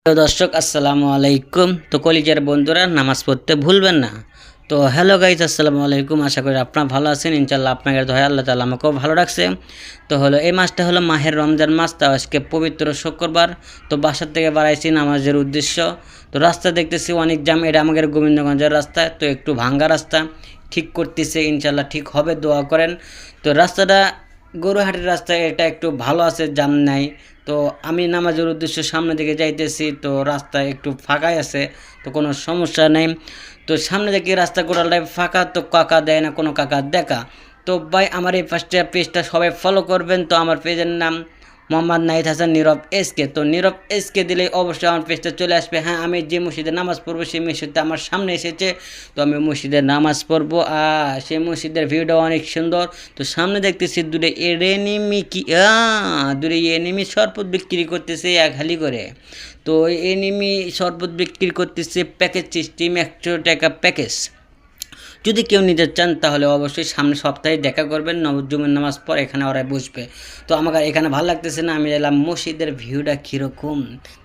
তো দর্শক আসসালামু আলাইকুম। তো কলিজার বন্ধুরা নামাজ পড়তে ভুলবেন না। তো হ্যালো গাইজ, আসসালামু আলাইকুম। আশা করি আপনারা ভালো আছেন। ইনশাল্লাহ আপনাদের দয়া আল্লাহ তাআলা আমাকেও ভালো রাখছে। তো এই মাসটা হলো মাহের রমজান মাস। তো আজকে পবিত্র শুক্রবার। তো বাসার থেকে বাড়াইছি নামাজের উদ্দেশ্য। তো রাস্তা দেখতেছি অনেক জাম। এটা আমাদের গোবিন্দগঞ্জের রাস্তা, তো একটু ভাঙ্গা রাস্তা, ঠিক করতেছে। ইনশাল্লাহ ঠিক হবে, দোয়া করেন। তো রাস্তাটা গরুহাটের রাস্তা, এটা একটু ভালো আছে, জাম নাই। তো আমি নামাজের উদ্দেশ্যে সামনের দিকে যাইতেছি, তো রাস্তা একটু ফাঁকাই আছে, তো কোনো সমস্যা নেই। তো সামনে দেখি রাস্তা গোড়াটায় ফাঁকা, তো কাকা দেয় না কোনো কাকা দেখা। তো ভাই আমার এই ফার্স্ট পেজটা সবাই ফলো করবেন। তো আমার পেজের নাম মোহাম্মদ নাহিদ হাসান নীরব এসকে। তো নীরব এসকে দিলেই অবশ্যই আমার পেজটা চলে আসবে। হ্যাঁ, আমি যে মসজিদে নামাজ পড়বো সেই মসজিদটা আমার সামনে এসেছে। তো আমি মসজিদে নামাজ পড়বো, আর সেই মসজিদের ভিউটা অনেক সুন্দর। তো সামনে দেখতেছি দূরে দূরে এনিমি শরবত বিক্রি করতেছে এক হালি করে। তো এনিমি শরবত বিক্রি করতেছে প্যাকেজ সিস্টেম, 100 টাকা প্যাকেজ। যদি কেউ নিতে চান তাহলে অবশ্যই সামনে সপ্তাহে দেখা করবেন, জুমের নামাজ পর এখানে ওরা বসবে। তো আমাকে এখানে ভালো লাগতেছে না, আমি এলাম মসজিদের ভিউটা কীরকম।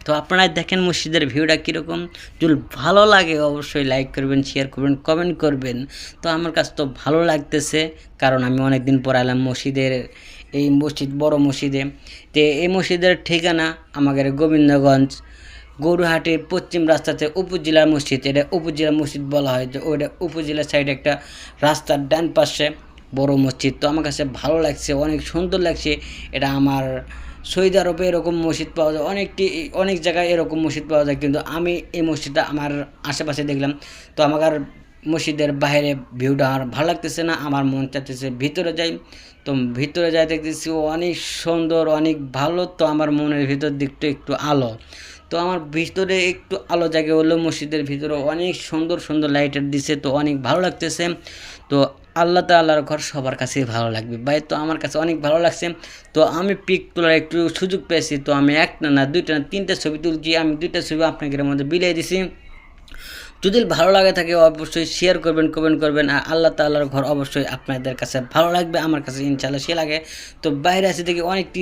তো আপনারা দেখেন মসজিদের ভিউটা কীরকম। যদি ভালো লাগে অবশ্যই লাইক করবেন, শেয়ার করবেন, কমেন্ট করবেন। তো আমার কাছে তো ভালো লাগতেছে, কারণ আমি অনেক দিন পর এলাম মসজিদের, এই মসজিদ বড় মসজিদে। তো এই মসজিদের ঠিকানা আমাদের গোবিন্দগঞ্জ গরুহাটের পশ্চিম রাস্তাতে উপজেলার মসজিদ। এটা উপজেলা মসজিদ বলা হয়। যে ওইটা উপজেলার সাইডে একটা রাস্তার ডান পাশে বড় মসজিদ। তো আমার কাছে ভালো লাগছে, অনেক সুন্দর লাগছে। এটা আমার সৌদি আরবে এরকম মসজিদ পাওয়া যায়, অনেক জায়গায় এরকম মসজিদ পাওয়া যায়, কিন্তু আমি এই মসজিদটা আমার আশেপাশে দেখলাম। তো আমার মসজিদের বাইরে ভিউটা আমার ভালো লাগতেছে না, আমার মন চাইতেছে ভিতরে যাই। তো ভিতরে যাই দেখতেছি অনেক সুন্দর, অনেক ভালো। তো আমার মনের ভিতর দিকটা একটু আলো। তো আমার ভিতরে একটু আলো জাগে হলো, মসজিদের ভিতরে অনেক সুন্দর সুন্দর লাইটার দিছে, তো অনেক ভালো লাগতেছে। তো আল্লাহ তাআলার ঘর সবার কাছেই ভালো লাগবে ভাই। তো আমার কাছে অনেক ভালো লাগছে। তো আমি পিক তোলার একটু সুযোগ পেয়েছি। তো আমি একটা না দুইটা না তিনটা ছবি তুলছি। আমি দুইটা ছবি আপনাদের মধ্যে বিলিয়ে দিছি। যদি ভালো লাগে থাকে অবশ্যই শেয়ার করবেন, কমেন্ট করবেন। আর আল্লাহ তাআলার ঘর অবশ্যই আপনাদের কাছে ভালো লাগবে, আমার কাছে ইনশাআল্লাহ সে লাগে। তো বাইরে আসে দেখি অনেকটি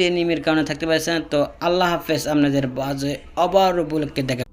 রেনিমির কারণে থাকতে পারছে না। তো আল্লাহ হাফেজ, আপনাদের বাজে আবার উপলক্ষে দেখা।